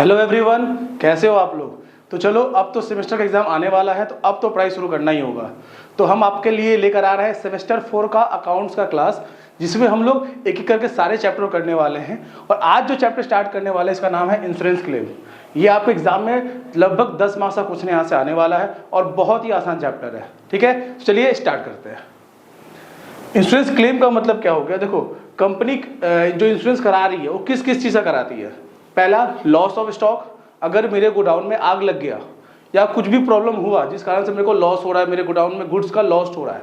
Hello everyone, कैसे हो आप लोग। तो चलो, अब तो सेमेस्टर का एग्जाम आने वाला है, तो अब तो पढ़ाई शुरू करना ही होगा। तो हम आपके लिए लेकर आ रहे हैं सेमेस्टर 4 का अकाउंट्स का क्लास, जिसमें हम लोग एक एक करके सारे चैप्टर करने वाले हैं। और आज जो चैप्टर स्टार्ट करने वाले हैं इसका नाम है इंश्योरेंस क्लेम। ये आपके एग्जाम में लगभग 10 मार्क्स का क्वेश्चन यहाँ से आने वाला है और बहुत ही आसान चैप्टर है। ठीक है, चलिए स्टार्ट करते हैं। इंश्योरेंस क्लेम का मतलब क्या हो गया। देखो, कंपनी जो इंश्योरेंस करा रही है वो किस किस चीज़ का कराती है। पहला, लॉस ऑफ स्टॉक। अगर मेरे गोडाउन में आग लग गया या कुछ भी प्रॉब्लम हुआ जिस कारण से मेरे को लॉस हो रहा है, मेरे गोडाउन में गुड्स का लॉस हो रहा है,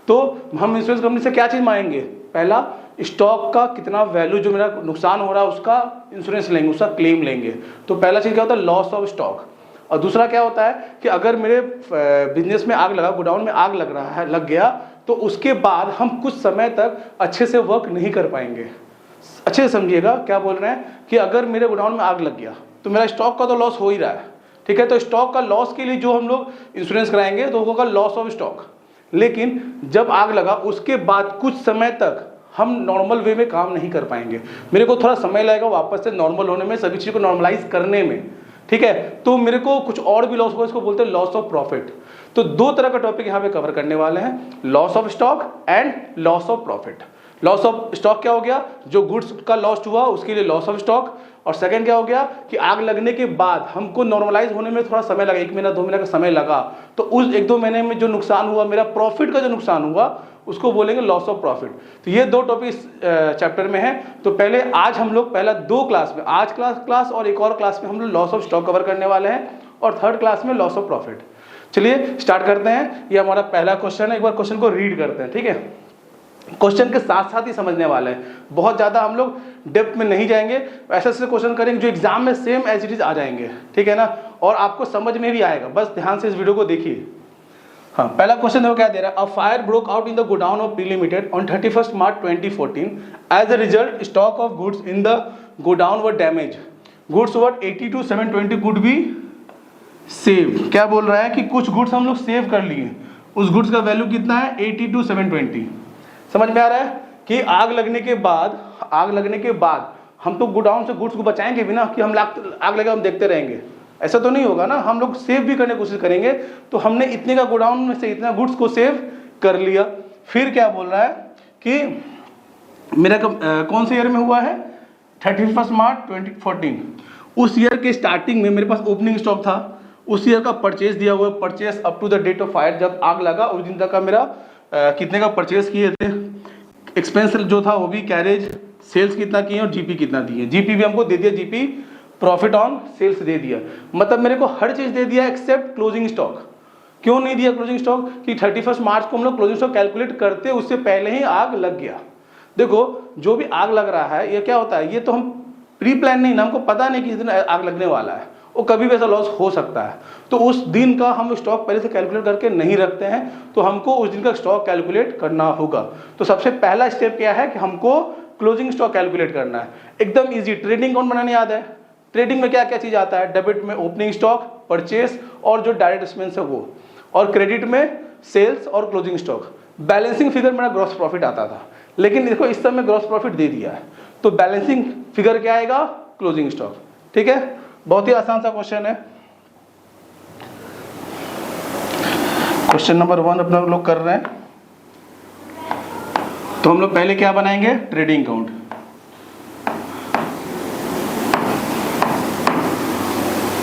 तो हम इंश्योरेंस कंपनी से क्या चीज़ मांगेंगे। पहला, स्टॉक का कितना वैल्यू जो मेरा नुकसान हो रहा है उसका इंश्योरेंस लेंगे, उसका क्लेम लेंगे। तो पहला चीज़ क्या होता है, लॉस ऑफ स्टॉक। और दूसरा क्या होता है कि अगर मेरे बिजनेस में आग लगा, गोडाउन में आग लग रहा है, लग गया, तो उसके बाद हम कुछ समय तक अच्छे से वर्क नहीं कर पाएंगे। अच्छे से समझिएगा क्या बोल रहे हैं कि अगर मेरे गोडाउन में आग लग गया तो मेरा स्टॉक का तो लॉस हो ही रहा है। ठीक है, तो स्टॉक का लॉस के लिए जो हम लोग इंश्योरेंस कराएंगे तो होगा लॉस ऑफ स्टॉक। लेकिन जब आग लगा उसके बाद कुछ समय तक हम नॉर्मल वे में काम नहीं कर पाएंगे, मेरे को थोड़ा समय लगेगा वापस से नॉर्मल होने में, सभी चीज़ को नॉर्मलाइज करने में। ठीक है, तो मेरे को कुछ और भी लॉस होगा, इसको बोलते हैं लॉस ऑफ प्रॉफिट। तो दो तरह का टॉपिक यहाँ पे कवर करने वाले हैं, loss of stock and loss of profit. Loss of stock क्या हो गया, जो गुड्स का लॉस हुआ उसके लिए लॉस ऑफ स्टॉक। और सेकंड क्या हो गया कि आग लगने के बाद हमको नॉर्मलाइज होने में थोड़ा समय लगा, 1 महीना 2 महीना का समय लगा, तो उस 1-2 महीने में जो नुकसान हुआ, मेरा प्रॉफिट का जो नुकसान हुआ, उसको बोलेंगे लॉस ऑफ प्रॉफिट। तो ये दो टॉपिक इस चैप्टर में है। तो पहले आज हम लोग पहला 2 क्लास में, आज क्लास और एक और क्लास में हम लोग लॉस ऑफ स्टॉक कवर करने वाले हैं और थर्ड क्लास में लॉस ऑफ प्रॉफिट। चलिए स्टार्ट करते हैं। ये हमारा पहला क्वेश्चन है, एक बार क्वेश्चन को रीड करते हैं। ठीक है, क्वेश्चन के साथ साथ ही समझने वाले हैं, बहुत ज़्यादा हम लोग डेप्थ में नहीं जाएंगे। ऐसे ऐसे क्वेश्चन करेंगे जो एग्जाम में सेम एज इट इज आ जाएंगे। ठीक है ना, और आपको समझ में भी आएगा, बस ध्यान से इस वीडियो को देखिए। हाँ, पहला क्वेश्चन देखो क्या दे रहा है। A fire broke out in the godown of P limited on 31 March 2014। As a result stock of goods in the godown were damage. Goods worth 80 to 720 could be save. क्या बोल रहा है कि कुछ गुड्स हम लोग सेव कर लिए, उस गुड्स का वैल्यू कितना है 80 to 720। समझ में आ रहा है कि आग लगने के बाद हम तो गोडाउन से गुड्स को बचाएंगे भी ना, कि हम आग लगे हम देखते रहेंगे, ऐसा तो नहीं होगा ना। हम लोग सेव भी करने की कोशिश करेंगे। तो हमने इतने का गोडाउन में से इतना गुड्स को सेव कर लिया। फिर क्या बोल रहा है कि मेरा कौन से ईयर में हुआ है, 31 मार्च 2014। उस ईयर के स्टार्टिंग में मेरे पास ओपनिंग स्टॉक था, उस ईयर का परचेज दिया हुआ, purchase up to the date of fire, जब आग लगा उस दिन तक का मेरा कितने का परचेज किए थे, एक्सपेंस जो था वो भी, कैरेज, सेल्स कितना किए और जीपी कितना दिए। जीपी भी हमको दे दिया, जीपी प्रॉफिट ऑन सेल्स दे दिया। मतलब मेरे को हर चीज़ दे दिया एक्सेप्ट क्लोजिंग स्टॉक। क्यों नहीं दिया क्लोजिंग स्टॉक, कि 31 मार्च को हम लोग क्लोजिंग स्टॉक कैलकुलेट करते उससे पहले ही आग लग गया। देखो, जो भी आग लग रहा है ये क्या होता है, ये तो हम प्री प्लान नहीं ना, हमको पता नहीं कि इस दिन आग लगने वाला है, वो कभी भी ऐसा लॉस हो सकता है। तो उस दिन का हम स्टॉक पहले से कैलकुलेट करके नहीं रखते हैं, तो हमको उस दिन का स्टॉक कैलकुलेट करना होगा। तो सबसे पहला स्टेप क्या है कि हमको क्लोजिंग स्टॉक कैलकुलेट करना है। एकदम इजी, ट्रेडिंग अकाउंट बनाने याद है। ट्रेडिंग में क्या क्या चीज़ आता है, डेबिट में ओपनिंग स्टॉक, परचेस और जो डायरेक्ट एक्सपेंस है वो, और क्रेडिट में सेल्स और क्लोजिंग स्टॉक। बैलेंसिंग फिगर मेरा ग्रॉस प्रॉफिट आता था, लेकिन देखो इस समय ग्रॉस प्रॉफिट दे दिया है, तो बैलेंसिंग फिगर क्या आएगा, क्लोजिंग स्टॉक। ठीक है, बहुत ही आसान सा क्वेश्चन है। क्वेश्चन नंबर 1 अपना लोग कर रहे हैं। तो हम लोग पहले क्या बनाएंगे, ट्रेडिंग अकाउंट।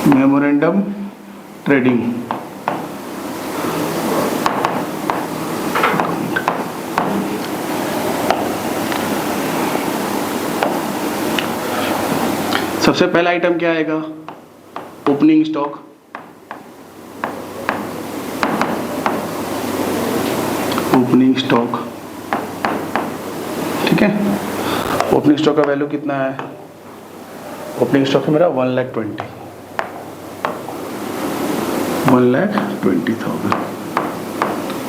मेमोरेंडम ट्रेडिंग सबसे पहला आइटम क्या आएगा, ओपनिंग स्टॉक। ओपनिंग स्टॉक, ठीक है। ओपनिंग स्टॉक का वैल्यू कितना है, ओपनिंग स्टॉक है मेरा 1,20,000।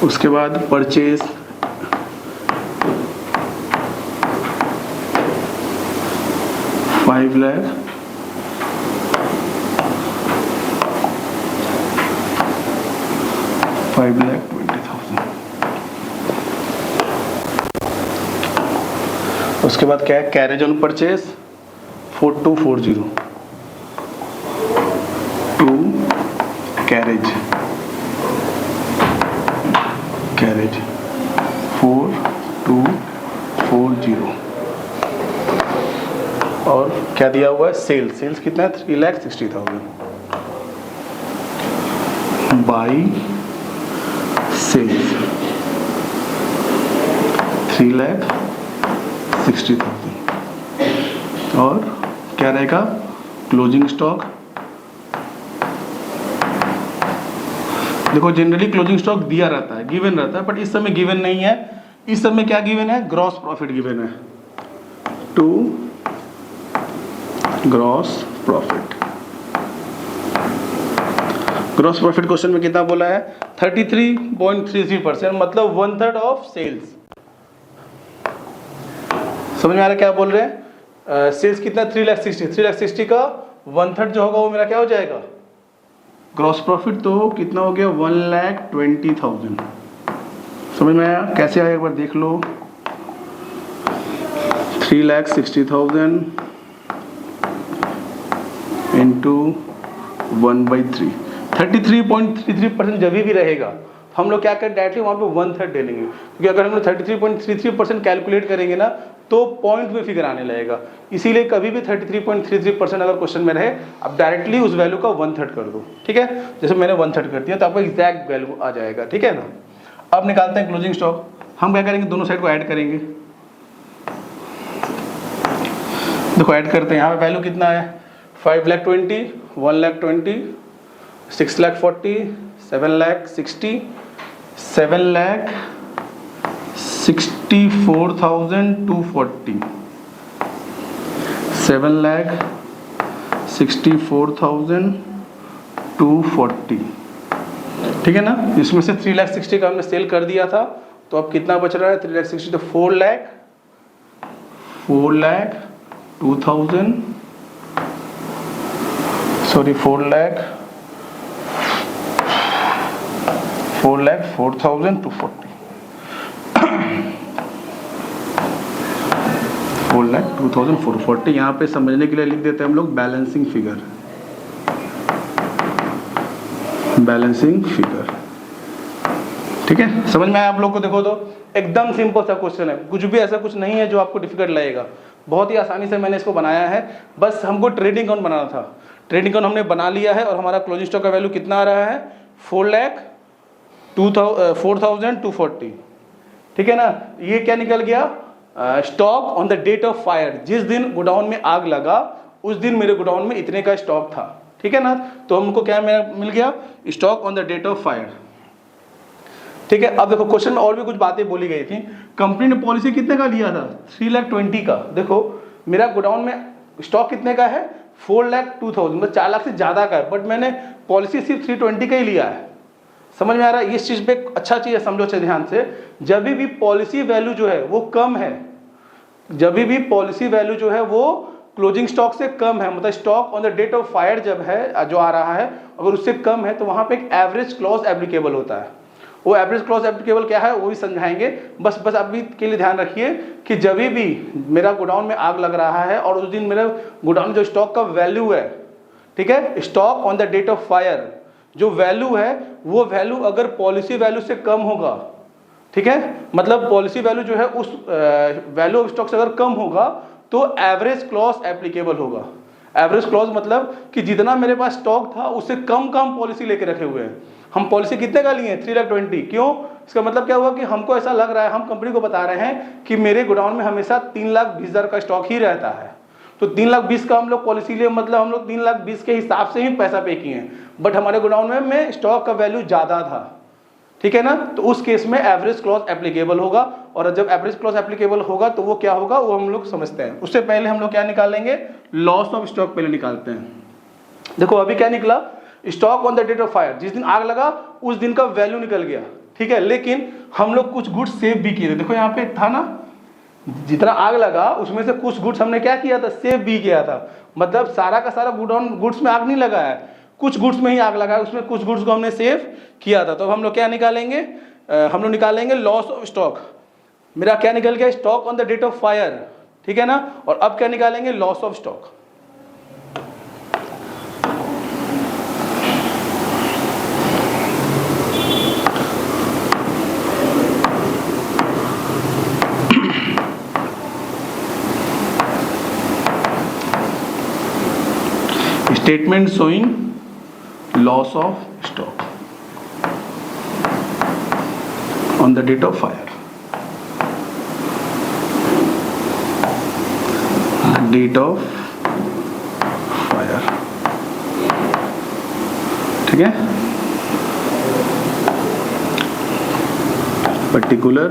उसके बाद परचेज, $5,20,000। उसके बाद क्या है, कैरेज ऑन परचेज 4240। कैरेज 4240 और क्या दिया हुआ है, सेल्स कितना है 3,60,000 बाई सेल्स 3,60,000 और क्या रहेगा क्लोजिंग स्टॉक। देखो जनरली क्लोजिंग स्टॉक दिया रहता है, गिवन रहता है, बट इस समय गिवन नहीं है। इस समय क्या गिवन है, ग्रॉस प्रॉफिट गिवन है, to gross profit. Gross profit question में कितना बोला है 33.33%, मतलब 1/3 ऑफ सेल्स। समझ में आ रहा है क्या बोल रहे हैं, सेल्स कितना 3,60,000 का 1/3 जो होगा वो मेरा क्या हो जाएगा ग्रॉस प्रॉफिट, तो कितना हो गया 1,20,000। समझ में आया, कैसे आया एक बार देख लो, 3,60,000 इंटू 1/3, 33.33% जब भी रहेगा हम लोग क्या करें डायरेक्टली वहाँ पे 1/3 ले लेंगे, क्योंकि अगर हम लोग 33.33% कैलकुलेट करेंगे ना तो पॉइंट में फिगर आने लगेगा। इसीलिए कभी भी 33.33% अगर क्वेश्चन में रहे आप डायरेक्टली उस वैल्यू का 1/3 कर दो, ठीक है। जैसे मैंने 1/3 कर दिया तो आपको एग्जैक्ट वैल्यू आ जाएगा, ठीक है ना। अब निकालते हैं क्लोजिंग स्टॉक। हम क्या करेंगे, दोनों साइड को ऐड करेंगे। देखो ऐड करते हैं, यहाँ पे वैल्यू कितना है 5,20,000, 1,20,000, 6,40,000, 7,60,000, 7,64,240, 7,64,240, ठीक है ना। इसमें से 3,60,000 का हमने सेल कर दिया था, तो अब कितना बच रहा है 3,60,000, तो 4,02,000, सॉरी 4,04,240, 4,02,440। यहाँ पे समझने के लिए लिख देते हैं हम लोग बैलेंसिंग फिगर, ठीक है। समझ में आया आप लोग को। देखो तो एकदम सिंपल सा क्वेश्चन है, कुछ भी ऐसा कुछ नहीं है जो आपको डिफिकल्ट लगेगा, बहुत ही आसानी से मैंने इसको बनाया है। बस हमको ट्रेडिंग अकाउंट बनाना था, ट्रेडिंग अकाउंट हमने बना लिया है, और हमारा क्लोजिंग स्टॉक का वैल्यू कितना आ रहा है 4,02,440, ठीक है ना। ये क्या निकल गया, stock on the date of fire, जिस दिन गोडाउन में आग लगा उस दिन मेरे गोडाउन में इतने का स्टॉक था, ठीक है ना। तो हमको क्या मिल गया, stock on the date of fire, ठीक है। अब देखो क्वेश्चन में और भी कुछ बातें बोली गई थी। कंपनी ने पॉलिसी कितने का लिया था 3,20,000 का। देखो मेरा गोडाउन में स्टॉक कितने का है 4,02,000, मतलब 4 लाख से ज्यादा का है, बट मैंने पॉलिसी सिर्फ 320 का ही लिया है। समझ में आ रहा है, इस चीज पे अच्छा चीज है, समझो अच्छे ध्यान से। जब भी पॉलिसी वैल्यू जो है वो कम है, जब भी पॉलिसी वैल्यू जो है वो क्लोजिंग स्टॉक से कम है, मतलब stock on the date of fire जब है जो आ रहा है अगर उससे कम है, तो वहां पे एक एवरेज क्लॉज एप्लीकेबल होता है। वो एवरेज क्लॉज एप्लीकेबल क्या है वो भी समझाएंगे। बस अभी के लिए ध्यान रखिए कि जब भी मेरा गोडाउन में आग लग रहा है और उस दिन मेरा गोडाउन जो स्टॉक का वैल्यू है, ठीक है, stock on the date of fire जो वैल्यू है वो वैल्यू अगर पॉलिसी वैल्यू से कम होगा, ठीक है, मतलब पॉलिसी वैल्यू जो है उस वैल्यू ऑफ स्टॉक से अगर कम होगा तो एवरेज क्लॉज एप्लीकेबल होगा। एवरेज क्लॉज मतलब कि जितना मेरे पास स्टॉक था उससे कम पॉलिसी लेके रखे हुए हैं। हम पॉलिसी कितने का लिए 3,20,000, क्यों, इसका मतलब क्या हुआ कि हमको ऐसा लग रहा है, हम कंपनी को बता रहे हैं कि मेरे गोडाउन में हमेशा 3,20,000 का स्टॉक ही रहता है, तो 3,20,000 का हम लोग पॉलिसी लिए, मतलब हम लोग 3,20,000 के हिसाब से ही पैसा पे किए हैं, बट हमारे गोडाउन में स्टॉक का वैल्यू ज्यादा था, ठीक है ना। तो उस केस में एवरेज क्लॉज एप्लीकेबल होगा, और जब एवरेज क्लॉज एप्लीकेबल होगा तो वो क्या होगा वो हम लोग समझते हैं। उससे पहले हम लोग क्या निकालेंगे, लॉस ऑफ स्टॉक पहले निकालते हैं। देखो अभी क्या निकला, stock on the date of fire, जिस दिन आग लगा उस दिन का वैल्यू निकल गया, ठीक है, लेकिन हम लोग कुछ गुड्स सेव भी किए थे। देखो यहाँ पे था ना, जितना आग लगा उसमें से कुछ गुड्स हमने क्या किया था, सेव भी किया था, मतलब सारा का सारा गुड्स में आग नहीं लगा है, कुछ गुड्स में ही आग लगा है, उसमें कुछ गुड्स को हमने सेव किया था। तो हम लोग क्या निकालेंगे, हम लोग निकालेंगे लॉस ऑफ स्टॉक। मेरा क्या निकल गया, stock on the date of fire, ठीक है ना। और अब क्या निकालेंगे, loss of stock. Statement showing loss of stock on the date of fire, date of fire, ठीक है। पर्टिकुलर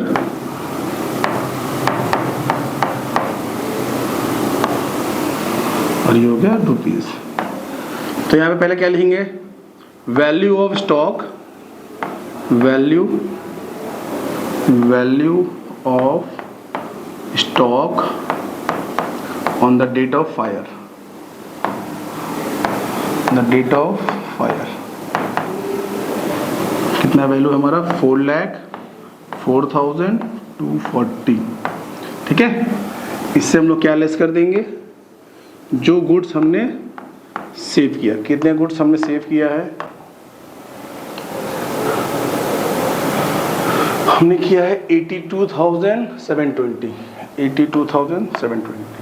और ये हो गया रुपीज। तो यहाँ पे पहले क्या लिखेंगे, value of stock, value of stock on the date of fire, the date of fire. कितना वैल्यू है हमारा, 4,04,240, ठीक है। इससे हम लोग क्या लेस कर देंगे, जो गुड्स हमने सेव किया। कितने गुड्स हमने सेव किया है, हमने किया है 82,720, 82,720,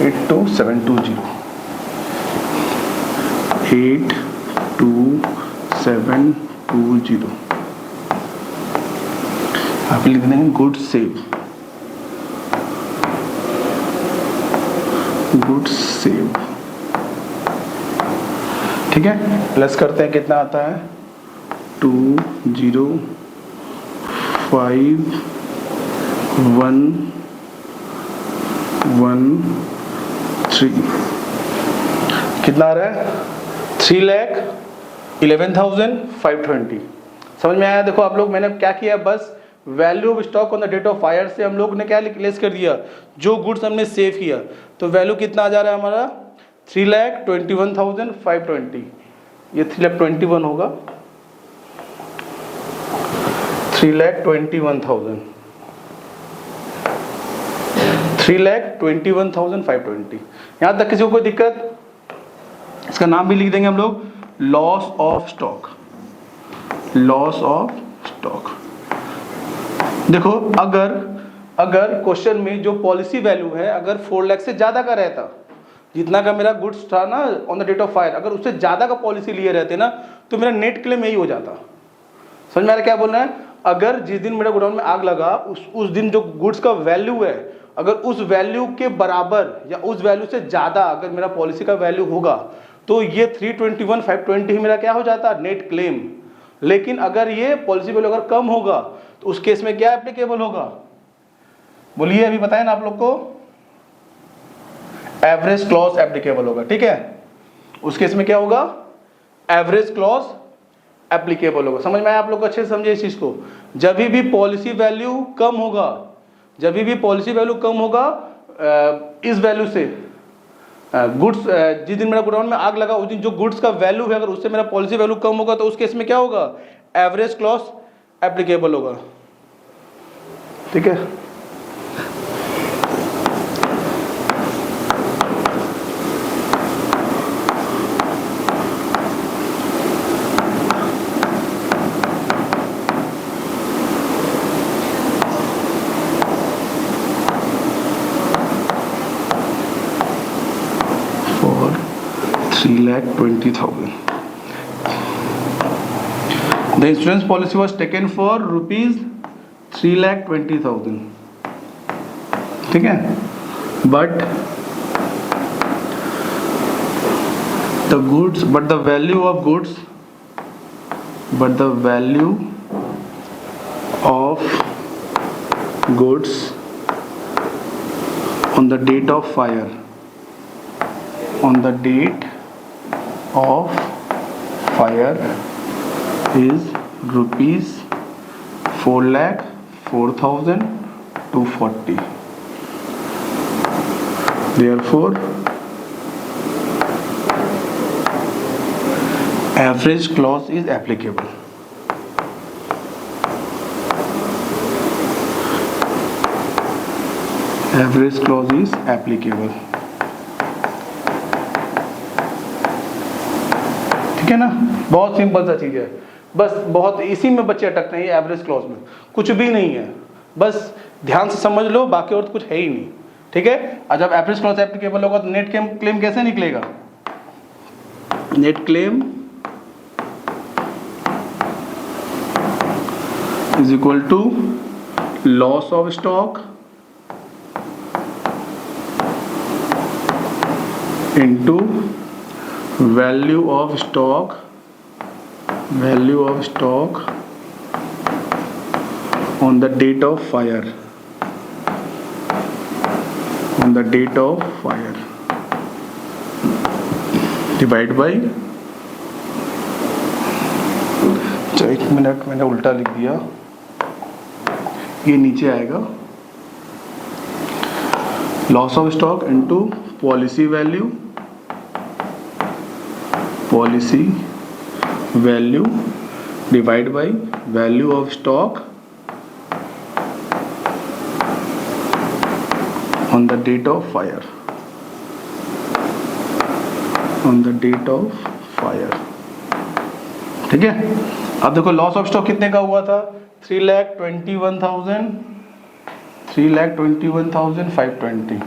82720, 82720। आप लिख देंगे गुड्स सेव, गुड्स सेव, ठीक है। प्लस करते हैं, कितना आता है, 205,113। कितना आ रहा है, 3,11,520। समझ में आया। देखो आप लोग, मैंने क्या किया, बस value of stock on the date of fire से हम लोग ने क्या लेस कर दिया, जो गुड्स हमने सेव किया। तो वैल्यू कितना आ जा रहा है हमारा, 3,21,520। ये 3,21,000 होगा, 3,21,000, 3,21,520। यहाँ तक किसी को कोई दिक्कत, इसका नाम भी लिख देंगे हम लोग, loss of stock, loss of stock. देखो अगर क्वेश्चन में जो पॉलिसी वैल्यू है अगर 4 लाख से ज्यादा का रहता, जितना का मेरा गुड्स था ना on the date of fire, अगर उससे ज्यादा का पॉलिसी लिए रहते ना, तो मेरा नेट क्लेम यही हो जाता। समझ में आ रहा क्या बोलना है, अगर जिस दिन मेरा गोडाउन में आग लगा उस दिन जो गुड्स का वैल्यू है, अगर उस वैल्यू के बराबर या उस वैल्यू से ज्यादा अगर मेरा पॉलिसी का वैल्यू होगा, तो ये 321,520 ही मेरा क्या हो जाता, नेट क्लेम। लेकिन अगर ये पॉलिसी वैल्यू अगर कम होगा, तो उस केस में क्या एप्लीकेबल होगा, बोलिए अभी बताएं ना आप लोग को, एवरेज क्लॉज एप्लीकेबल होगा, ठीक है। उस केस में क्या होगा, एवरेज क्लॉज एप्लीकेबल होगा। समझ में आया आप लोग को, अच्छे से समझे इस चीज को। जब भी पॉलिसी वैल्यू कम होगा, जब भी पॉलिसी वैल्यू कम होगा इस वैल्यू से, गुड्स जिस दिन मेरा गोडाउन में आग लगा उस दिन जो गुड्स का वैल्यू है, अगर उससे मेरा पॉलिसी वैल्यू कम होगा, तो उस केस में क्या होगा, एवरेज क्लॉज एप्लीकेबल होगा, ठीक है। For 3,20,000, the insurance policy was taken for rupees 3,20,000, ठीक है। but the value of goods on the date of fire, is rupees 4,04,240. Therefore, average clause is applicable. Average clause is applicable. ठीक है ना, बहुत simple सा चीज है। बस बहुत इसी में बच्चे अटकते हैं, ये एवरेज क्लॉज में कुछ भी नहीं है, बस ध्यान से समझ लो, बाकी और तो कुछ है ही नहीं, ठीक है। और जब एवरेज क्लॉज एप्लीकेबल होगा तो नेट क्लेम कैसे निकलेगा, net claim is equal to loss of stock into value of stock on the date of fire, divide by, अच्छा 1 मिनट मैंने उल्टा लिख दिया, ये नीचे आएगा loss of stock into policy value divide by value of stock on the date of fire, ठीक है। अब देखो लॉस ऑफ स्टॉक कितने का हुआ था, 3,21,520,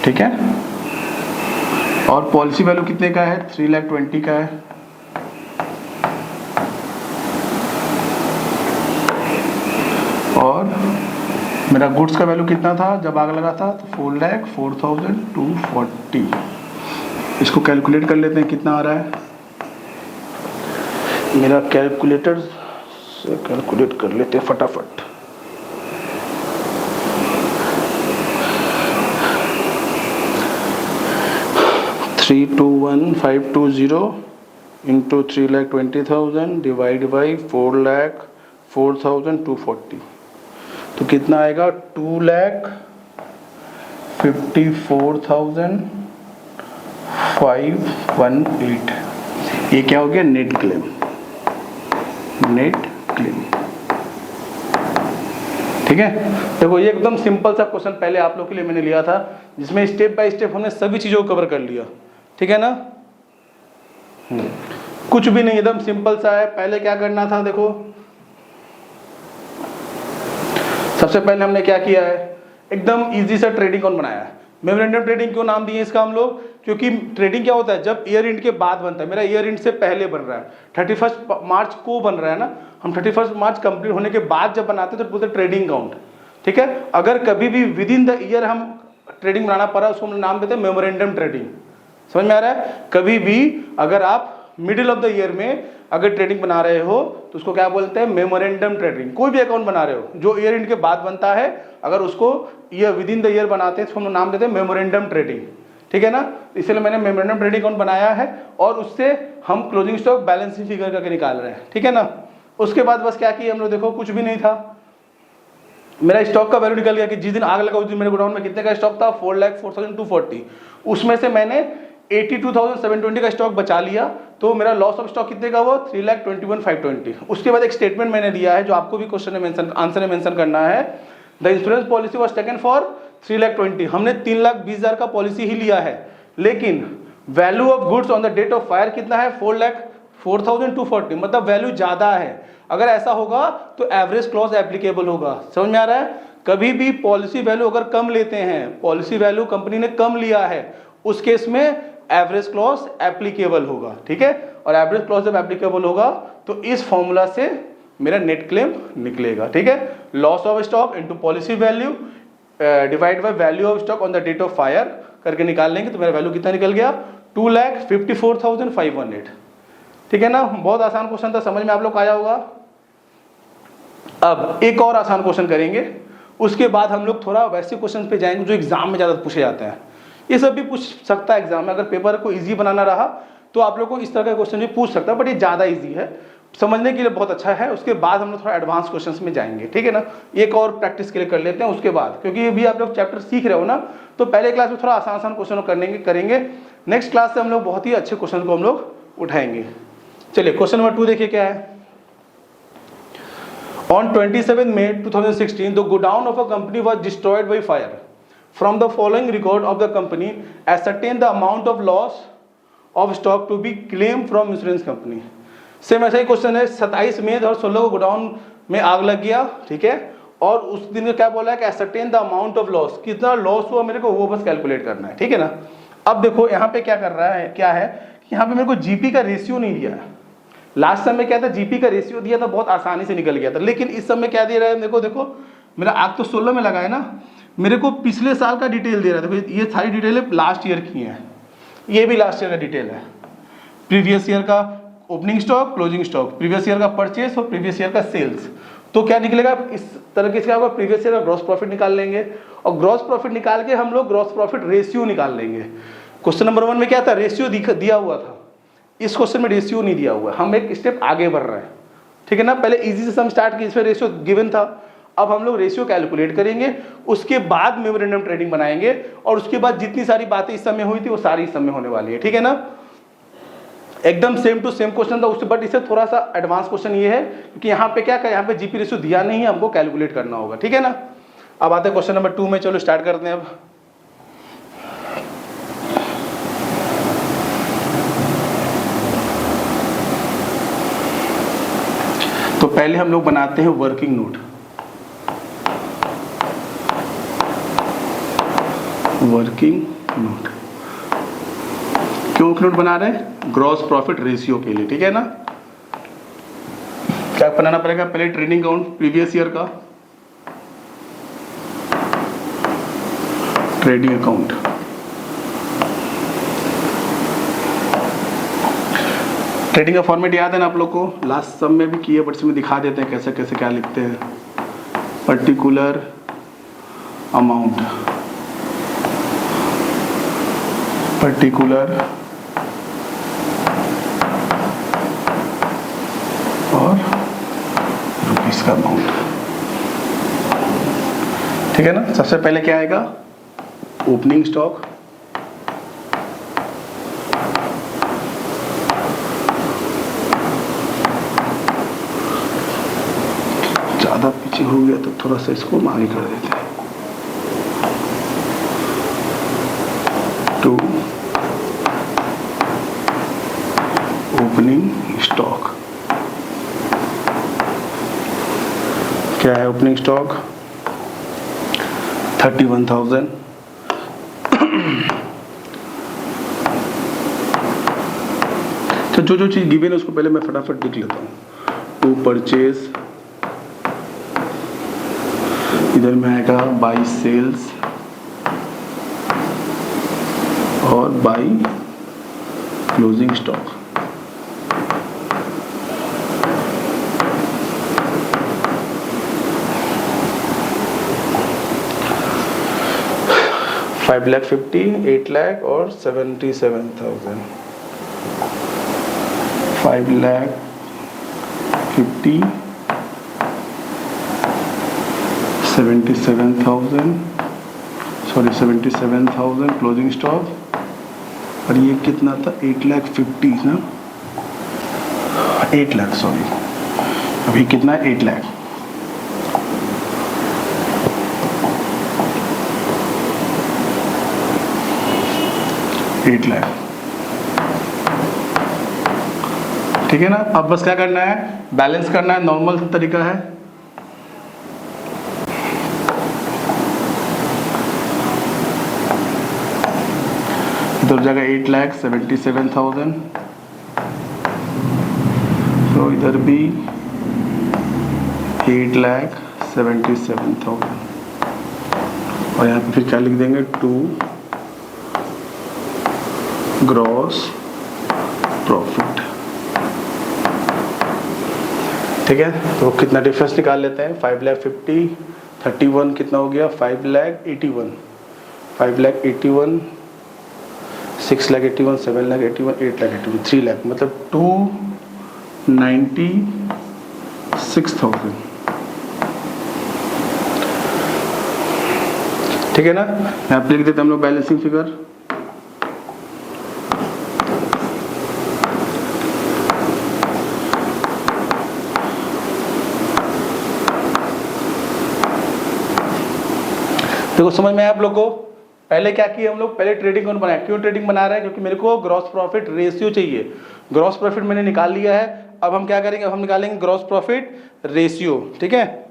ठीक है। और पॉलिसी वैल्यू कितने का है, 3,20,000 का है। और मेरा गुड्स का वैल्यू कितना था जब आग लगा था, तो 4,04,240। इसको कैलकुलेट कर लेते हैं कितना आ रहा है। मेरा कैलकुलेटर से कैलकुलेट कर लेते हैं फटाफट। $321,520 इंटू 3,20,000 डिवाइड बाई 4,04,240, तो कितना आएगा 2,54,518। ये क्या हो गया, नेट क्लेम। ठीक है। देखो ये एकदम सिंपल सा क्वेश्चन पहले आप लोग के लिए मैंने लिया था, जिसमें स्टेप बाय स्टेप हमने सभी चीजों को कवर कर लिया, ठीक है ना। कुछ भी नहीं, एकदम सिंपल सा है। पहले क्या करना था, देखो सबसे पहले हमने क्या किया है, एकदम इजी सा ट्रेडिंग अकाउंट बनाया है। मेमोरेंडम ट्रेडिंग क्यों नाम दिए इसका हम लोग, क्योंकि ट्रेडिंग क्या होता है, जब ईयर एंड के बाद बनता है। मेरा ईयर एंड से पहले बन रहा है, 31 मार्च को बन रहा है ना, हम 31 मार्च कंप्लीट होने के बाद जब बनाते हैं तो बोलते हैं ट्रेडिंग अकाउंट, ठीक है। अगर कभी भी विद इन द ईयर हम ट्रेडिंग बनाना पड़ा, उसको हम नाम देते हैं मेमोरेंडम ट्रेडिंग। समझ में आ रहा है। कभी भी अगर आप मिडिल ऑफ द ईयर में अगर ट्रेडिंग बना रहे हो तो उसको क्या बोलते हैं, मेमोरेंडम ट्रेडिंग। कोई भी अकाउंट बना रहे हो जो ईयर एंड के बाद बनता है, अगर उसको year with in the year बनाते हैं तो हम नाम देते हैं मेमोरेंडम ट्रेडिंग, ठीक है ना। इसलिए मैंने मेमोरेंडम ट्रेडिंग अकाउंट बनाया है और उससे हम closing stock balance sheet figure करके निकाल रहे हैं, ठीक है ना। उसके बाद बस क्या किया हम लोग, देखो कुछ भी नहीं था, मेरा स्टॉक का वैल्यू निकल गया कि जिस दिन आग लगा उस दिन मेरे गोडाउन में कितने का स्टॉक था, 4,04,240। उसमें से मैंने 82,720 का स्टॉक बचा लिया, तो मेरा लॉस ऑफ स्टॉक कितने का हुआ, 3,21,520। उसके बाद एक स्टेटमेंट मैंने दिया है जो आपको भी क्वेश्चन में आंसर में मेंशन करना है। The insurance policy was taken for 3,20,000। हमने 3,20,000 का पॉलिसी ही लिया है, लेकिन value of goods on the date of fire कितना है, 4,04,240, मतलब वैल्यू ज्यादा है। अगर ऐसा होगा तो एवरेज क्लॉज एप्लीकेबल होगा। समझ में आ रहा है। कभी भी पॉलिसी वैल्यू अगर कम लेते हैं, पॉलिसी वैल्यू कंपनी ने कम लिया है, उस केस में एवरेज क्लॉज एप्लीकेबल होगा, ठीक है। और एवरेज क्लॉज जब एप्लीकेबल होगा तो इस फॉर्मूला से मेरा नेट क्लेम निकलेगा, ठीक है। Loss of stock into policy value divide by value of stock on the date of fire करके निकाल लेंगे तो मेरा वैल्यू कितना निकल गया, 2,54,518, ठीक है ना। बहुत आसान क्वेश्चन था, समझ में आप लोग को आया होगा। अब एक और आसान क्वेश्चन करेंगे, उसके बाद हम लोग थोड़ा वैसे क्वेश्चन पे जाएंगे जो एग्जाम में ज्यादा पूछे जाते हैं। ये सब भी पूछ सकता है एग्जाम में, अगर पेपर को इजी बनाना रहा तो आप लोग को इस तरह का क्वेश्चन भी पूछ सकता है, बट ये ज्यादा इजी है, समझने के लिए बहुत अच्छा है। उसके बाद हम लोग थोड़ा एडवांस क्वेश्चंस में जाएंगे, ठीक है ना। एक और प्रैक्टिस के लिए कर लेते हैं उसके बाद, क्योंकि ये भी आप लोग चैप्टर सीख रहे हो ना, तो पहले क्लास में थोड़ा आसान क्वेश्चन करेंगे। नेक्स्ट क्लास से हम लोग बहुत ही अच्छे क्वेश्चन को हम लोग उठाएंगे। चलिए क्वेश्चन नंबर 2 देखिए क्या है। On 27 May 2016, the godown of a company was destroyed by fire. From the following record of the company, ascertain the amount of loss of stock to be claimed from insurance company. Same ऐसा ही question है। 27 मई 2016 को godown में आग लग गया, ठीक है। और उस दिन क्या बोला है कि ascertain the amount of loss, कितना लॉस हुआ मेरे को वो बस कैलकुलेट करना है, ठीक है ना। अब देखो यहाँ पे क्या कर रहा है, क्या है यहाँ पे मेरे को जीपी का रेशियो नहीं दिया है। लास्ट समय क्या था, जीपी का रेशियो दिया था, बहुत आसानी से निकल गया था। लेकिन इस समय क्या दे रहा है, देखो मेरा आग तो 16 में लगा है ना, मेरे को पिछले साल का डिटेल दे रहा था। ये सारी डिटेल लास्ट ईयर की हैं, ये भी लास्ट ईयर का डिटेल है। प्रीवियस ईयर का opening stock, closing stock, previous year का परचेस और प्रीवियस ईयर का सेल्स। तो क्या निकलेगा, इस तरह से क्या होगा, प्रीवियस ईयर का ग्रॉस प्रॉफिट निकाल लेंगे और ग्रॉस प्रॉफिट निकाल के हम लोग ग्रॉस प्रॉफिट रेशियो निकाल लेंगे। क्वेश्चन नंबर 1 में क्या था, रेशियो दिया हुआ था। इस क्वेश्चन में रेशियो नहीं दिया हुआ है, हम एक स्टेप आगे बढ़ रहे हैं, ठीक है ना। पहले इजी से सम स्टार्ट की, इसमें रेशियो गिवन था। अब हम लोग रेशियो कैलकुलेट करेंगे, उसके बाद मेमोरेंडम ट्रेडिंग बनाएंगे और उसके बाद जितनी सारी बातें इस समय हुई थी वो सारी इस समय होने वाली है, ठीक है ना। एकदम सेम टू सेम क्वेश्चन था उससे, बट इससे थोड़ा सा एडवांस क्वेश्चन ये है क्योंकि यहाँ पे क्या, यहाँ पे जीपी रेशियो दिया नहीं है, हमको कैलकुलेट करना होगा, ठीक है ना। अब आते हैं क्वेश्चन नंबर 2 में, चलो स्टार्ट करते हैं। अब तो पहले हम लोग बनाते हैं वर्किंग नोट। वर्किंग नोट क्यों नोट बना रहे हैं, ग्रॉस प्रॉफिट रेशियो के लिए, ठीक है ना। क्या बनाना पड़ेगा, पहले ट्रेडिंग अकाउंट प्रीवियस ईयर का, ट्रेडिंग अकाउंट, ट्रेडिंग का फॉर्मेट याद है ना आप लोग को, लास्ट सब में भी किए, बट इसमें दिखा देते हैं कैसे कैसे क्या लिखते हैं। पर्टिकुलर अमाउंट, पर्टिकुलर और रुपीस का अमाउंट, ठीक है ना। सबसे पहले क्या आएगा, ओपनिंग स्टॉक, ज्यादा पीछे हो गया तो थोड़ा सा इसको आगे कर देते हैं। 2 ओपनिंग स्टॉक, क्या है ओपनिंग स्टॉक, 31,000। तो जो चीज गिवन है उसको पहले मैं फटाफट लिख लेता हूँ। टू परचेज, इधर में आएगा बाई सेल्स और बाई क्लोजिंग स्टॉक। $5,50,000, 8,00,000 और 77,000। 5,50,000, 77,000 क्लोजिंग स्टॉक। और ये कितना था, 8,50,000 ना, 8,00,000 सॉरी, अभी कितना है, 8,00,000। ठीक है ना। अब बस क्या करना है, बैलेंस करना है, नॉर्मल तरीका है। इधर जगह 8,77,000, तो इधर भी 8,77,000 और यहाँ पे फिर क्या लिख देंगे, 2 ग्रॉस प्रॉफिट, ठीक है। तो कितना डिफरेंस निकाल लेते हैं, 5,50,000, 31 कितना हो गया, 5,81,000, 5,81,000, 6,81,000, 7,81,000, 8,81,000, 3,00,000, मतलब 296,000, ठीक है ना। यहाँ पे लिख देते हम लोग बैलेंसिंग फिगर। देखो समझ में आया आप लोग को, पहले क्या किया हम लोग, पहले ट्रेडिंग अकाउंट बनाया। क्यों ट्रेडिंग बना रहे हैं, क्योंकि मेरे को ग्रॉस प्रॉफिट रेशियो चाहिए। ग्रॉस प्रॉफिट मैंने निकाल लिया है, अब हम क्या करेंगे, अब हम निकालेंगे ग्रॉस प्रॉफिट रेशियो, ठीक है।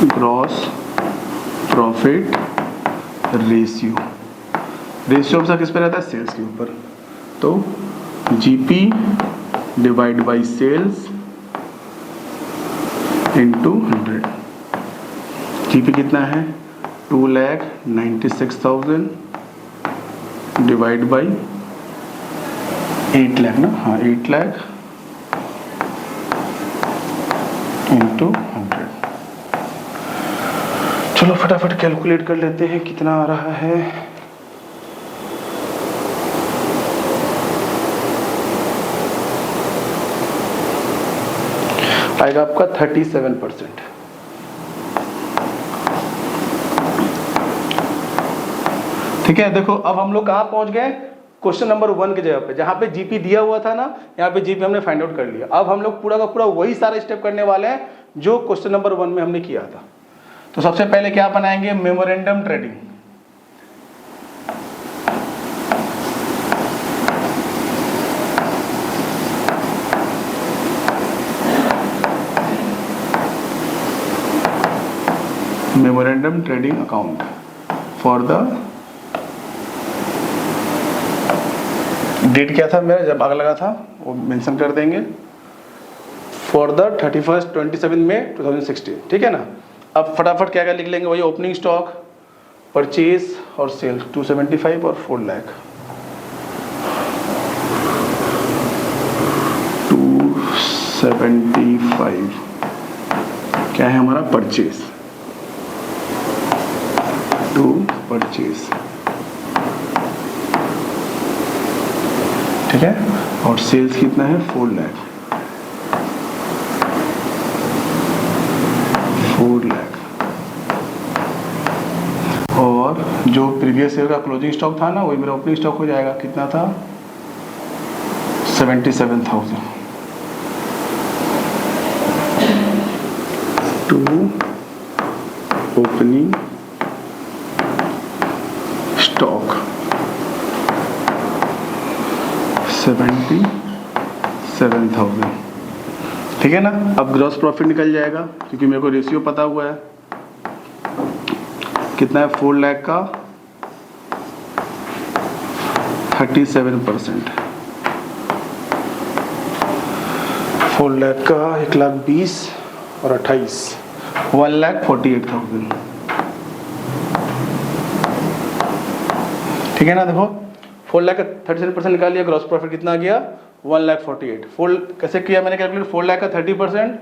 ग्रॉस प्रॉफिट रेशियो, रेशियो हमेशा किस पे रहता है, सेल्स के ऊपर। तो GP divide by sales into 100। GP कितना है, 2,96,000 डिवाइड बाई 8 लाख ना, हाँ 8 लाख इंटू 100। चलो फटाफट कैलकुलेट कर लेते हैं कितना आ रहा है। आएगा आपका 37%। ठीक है, देखो अब हम लोग कहाँ पहुंच गए, क्वेश्चन नंबर 1 की जगह पे, जहां पे जीपी दिया हुआ था ना, यहाँ पे जीपी हमने फाइंड आउट कर लिया। अब हम लोग पूरा का पूरा वही सारे स्टेप करने वाले हैं जो क्वेश्चन नंबर 1 में हमने किया था। तो सबसे पहले क्या बनाएंगे, memorandum trading. Memorandum trading account for the, date क्या था मेरा जब आग लगा था वो मेंशन कर देंगे, फॉर द 27 मई 2016। ठीक है ना। अब फटाफट क्या क्या लिख लेंगे, वही ओपनिंग स्टॉक, परचेज और सेल 275 और 4 लाख। 275 क्या है हमारा, परचेज, टू परचेज। ठीक है, और सेल्स कितना है, 4 लाख। 4 लाख। और जो प्रीवियस ईयर का क्लोजिंग स्टॉक था ना, वही मेरा ओपनिंग स्टॉक हो जाएगा, कितना था, 77,000 टू ओपनिंग स्टॉक 77,000। ठीक है ना। अब ग्रॉस प्रॉफिट निकल जाएगा क्योंकि मेरे को रेशियो पता हुआ है, कितना है, 4 लाख का 37%, 4 लाख का 1,20,000 और 28, 1,48,000। ठीक है ना। देखो 4 लाख का 37% निकाल लिया, ग्रॉस प्रॉफिट कितना आ गया, 1,48,000। 4 कैसे किया मैंने कैलकुलेट, 4 लाख का 30%,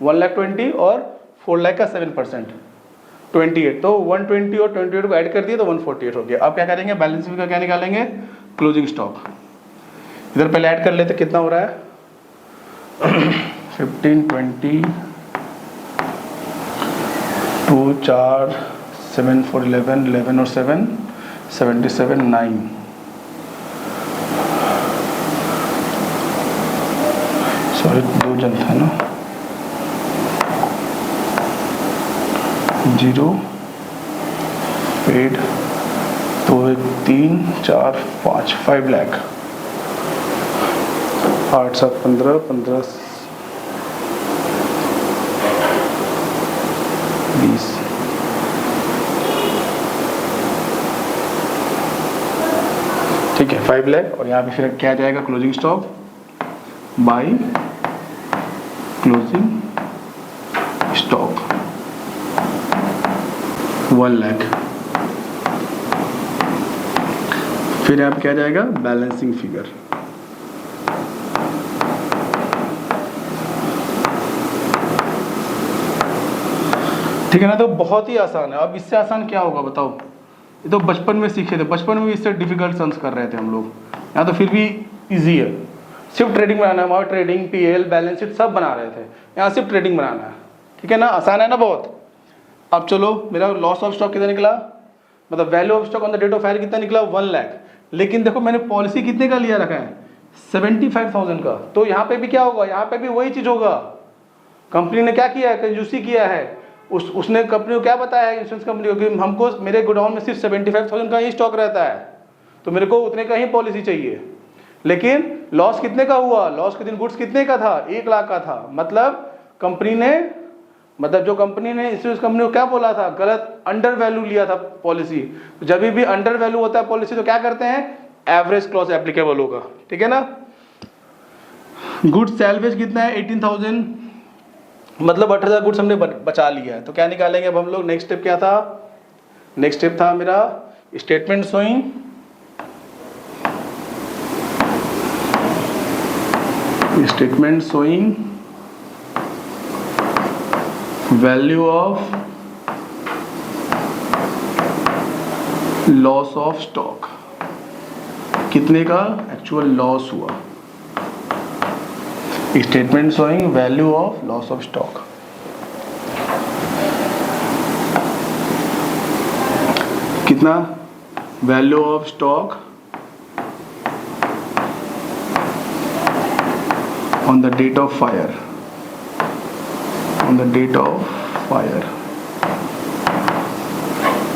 1,20,000 और 4 लाख का 7%, 28। तो 120 और 28 को ऐड कर दिए तो 148 हो गया। अब क्या करेंगे, बैलेंस शीट का क्या निकालेंगे, क्लोजिंग स्टॉक। इधर पहले ऐड कर लेते कितना हो रहा है, 15, 20, 2, 4, 7, 4, 11, 11 और 7, 77, 9। सॉरी 2 जन था ना, 0 पेड, 2, 3, 4, 5, 5 लाख, 8, 7, 15, 15, 20। ठीक है, 5 लाख। और यहाँ पे फिर क्या जाएगा, closing stock by closing stock 1 lakh. फिर यहाँ पे क्या जाएगा, बैलेंसिंग फिगर। ठीक है ना। तो बहुत ही आसान है। अब इससे आसान क्या होगा बताओ, ये तो बचपन में सीखे थे, बचपन में भी इससे डिफिकल्ट सम्स कर रहे थे हम लोग, यहाँ तो फिर भी इजी है। सिर्फ ट्रेडिंग बनाना है, हमारा ट्रेडिंग, पीएल, बैलेंस शीट सब बना रहे थे, यहाँ सिर्फ ट्रेडिंग बनाना है। ठीक है ना, आसान है ना बहुत। अब चलो मेरा लॉस ऑफ स्टॉक कितना निकला, मतलब value of stock on the date of fire कितना निकला, 1 लाख। लेकिन देखो मैंने पॉलिसी कितने का लिया रखा है, 75,000 का। तो यहाँ पे भी क्या होगा, यहाँ पे भी वही चीज होगा। कंपनी ने क्या किया है, कंजूसी किया है। उसने कंपनी को क्या बताया है, इंश्योरेंस कंपनी को, कि हमको मेरे गोडाउन में सिर्फ 75,000 का ही स्टॉक रहता है, तो मेरे को उतने का ही पॉलिसी चाहिए। लेकिन लॉस कितने का हुआ, लॉस के दिन गुड्स कितने का था, 1 लाख का था। मतलब कंपनी ने मतलब जो कंपनी ने इंश्योरेंस कंपनी को क्या बोला था, गलत अंडर वैल्यू लिया था पॉलिसी। जब भी अंडर वैल्यू होता है पॉलिसी तो क्या करते हैं, एवरेज क्लॉज एप्लीकेबल होगा, ठीक है ना। गुड्स सैल्वेज कितना है 18,000, मतलब 18,000 गुड्स हमने बचा लिया है। तो क्या निकालेंगे अब हम लोग, नेक्स्ट स्टेप क्या था, नेक्स्ट स्टेप था मेरा statement showing value of loss of stock, कितने का एक्चुअल लॉस हुआ। Statement showing value of loss of stock, कितना, value of stock on the date of fire,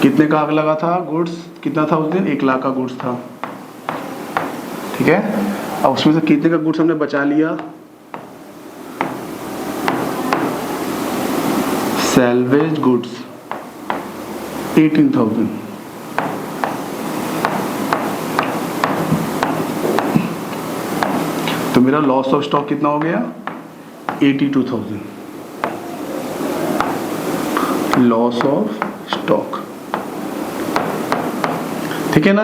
कितने का आग लगा था, गुड्स कितना था उस दिन, 1 लाख का गुड्स था, ठीक है। अब उसमें से कितने का गुड्स हमने बचा लिया, सैल्वेज गुड्स 18,000, तो मेरा लॉस ऑफ स्टॉक कितना हो गया 82,000, लॉस ऑफ स्टॉक, ठीक है ना।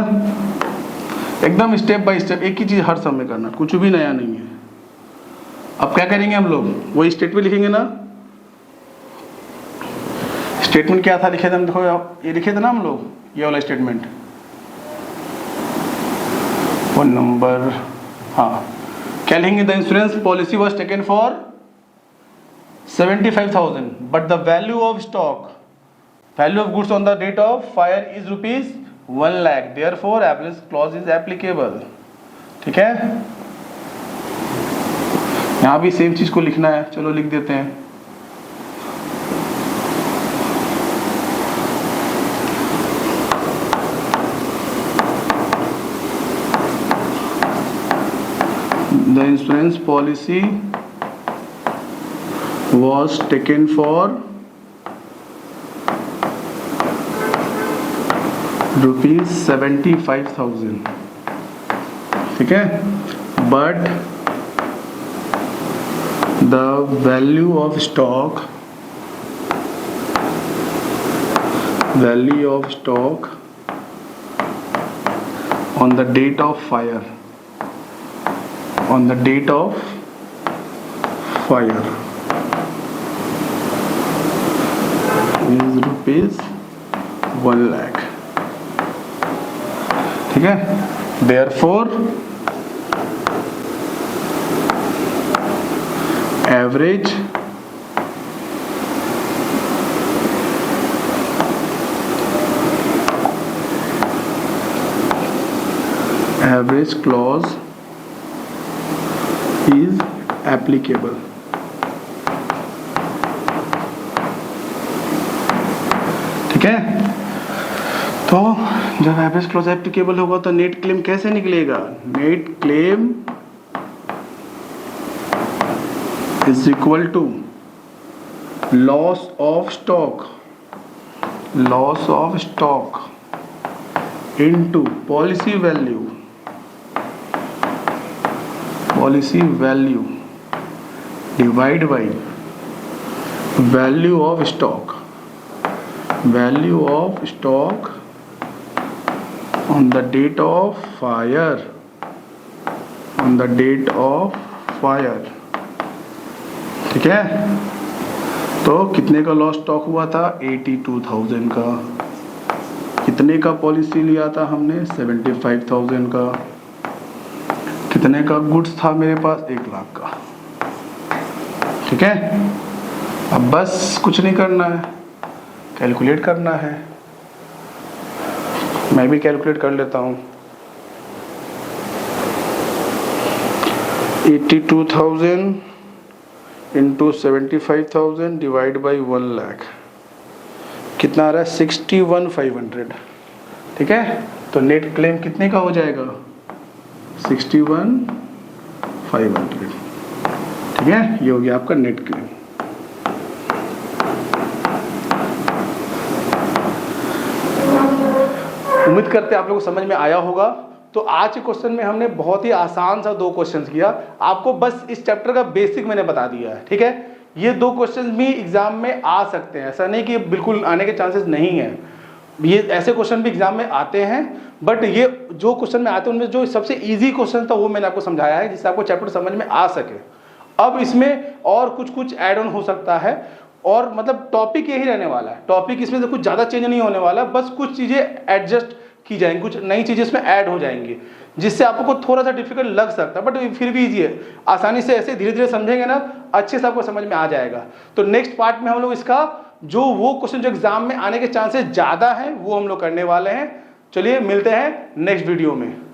एकदम स्टेप बाय स्टेप एक ही चीज हर समय करना, कुछ भी नया नहीं है। अब क्या करेंगे हम लोग, वही स्टेटमेंट लिखेंगे ना। स्टेटमेंट क्या था लिखे थे हम, देखो आप ये लिखे थे ना हम लोग, ये वाला स्टेटमेंट 1 नंबर, हाँ क्या लिखेंगे, the insurance policy was taken for 75,000 but the value of stock, value of goods on the date of fire is ₹1 lakh, therefore average clause is applicable, ठीक है। यहां भी सेम चीज को लिखना है, चलो लिख देते हैं। The insurance policy was taken for ₹75,000, ठीक है, but the value of stock on the date of fire is ₹1 lakh, ठीक है। Therefore average clause is applicable, ठीक है। तो जब एवरेज क्लॉज एप्लीकेबल होगा तो नेट क्लेम कैसे निकलेगा, net claim is equal to loss of stock into policy value divide by value of stock on the date of fire, ठीक है। तो कितने का लॉस स्टॉक हुआ था 82,000 का, कितने का पॉलिसी लिया था हमने 75,000 का, कितने का गुड्स था मेरे पास 1 लाख का, ठीक है। अब बस कुछ नहीं करना है, कैलकुलेट करना है। मैं भी कैलकुलेट कर लेता हूँ। 82,000 इंटू 75,000 डिवाइड बाई 1 लाख कितना आ रहा है 61,500, ठीक है। तो नेट क्लेम कितने का हो जाएगा 61,500, ठीक है। ये हो गया आपका नेट क्लेम। उम्मीद करते हैं आप लोगों को समझ में आया होगा। तो आज के क्वेश्चन में हमने बहुत ही आसान सा 2 क्वेश्चन किया, आपको बस इस चैप्टर का बेसिक मैंने बता दिया है, ठीक है। ये 2 क्वेश्चन भी एग्जाम में आ सकते हैं, ऐसा नहीं कि बिल्कुल आने के चांसेस नहीं है, ये ऐसे क्वेश्चन भी एग्जाम में आते हैं, बट ये जो क्वेश्चन में आते हैं उनमें जो सबसे इजी क्वेश्चन था वो मैंने आपको समझाया है, जिससे आपको चैप्टर समझ में आ सके। अब इसमें और कुछ ऐड ऑन हो सकता है, और मतलब टॉपिक यही रहने वाला है, टॉपिक इसमें से कुछ ज़्यादा चेंज नहीं होने वाला, बस कुछ चीज़ें एडजस्ट की जाएंगी, कुछ नई चीज़ें इसमें ऐड हो जाएंगी, जिससे आपको थोड़ा सा डिफिकल्ट लग सकता है, बट फिर भी ईजी है। आसानी से ऐसे धीरे धीरे समझेंगे ना, अच्छे से आपको समझ में आ जाएगा। तो नेक्स्ट पार्ट में हम लोग इसका वो क्वेश्चन जो एग्जाम में आने के चांसेस ज़्यादा हैं वो हम लोग करने वाले हैं। चलिए मिलते हैं नेक्स्ट वीडियो में।